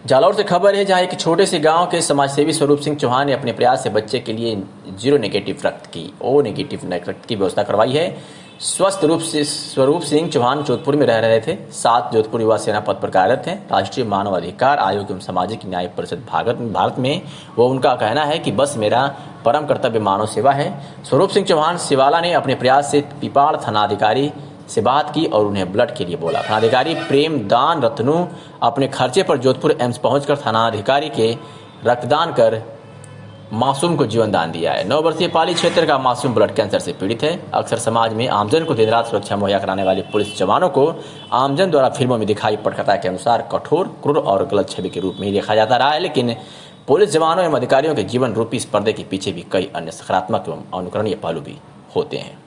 जालौर से खबर है, जहां एक छोटे से गांव के समाजसेवी स्वरूप सिंह चौहान ने अपने प्रयास से बच्चे के लिए जीरो नेगेटिव रक्त की रक्त की व्यवस्था करवाई है। स्वस्थ रूप से स्वरूप सिंह चौहान जोधपुर में रह रहे थे। 7 जोधपुर युवा सेना पद पर कार्यरत हैं। राष्ट्रीय मानव अधिकार आयोग एवं सामाजिक न्याय परिषद भारत में वो उनका कहना है कि बस मेरा परम कर्तव्य मानव सेवा है। स्वरूप सिंह चौहान सिवाला ने अपने प्रयास से पिपाड़ थानाधिकारी से बात की और उन्हें ब्लड के लिए बोला। थानाधिकारी प्रेम दान रत्नू अपने खर्चे पर जोधपुर एम्स पहुंचकर थानाधिकारी के रक्तदान कर मासूम को जीवन दान दिया है। 9 वर्षीय पाली क्षेत्र का मासूम ब्लड कैंसर से पीड़ित है। अक्सर समाज में आमजन को दिन रात सुरक्षा मुहैया कराने वाले पुलिस जवानों को आमजन द्वारा फिल्मों में दिखाई पटकथा के अनुसार कठोर, क्रूर और गलत छवि के रूप में ही देखा जाता रहा है। लेकिन पुलिस जवानों एवं अधिकारियों के जीवन रूपी इस पर्दे के पीछे भी कई अन्य सकारात्मक एवं अनुकरणीय पहलू भी होते हैं।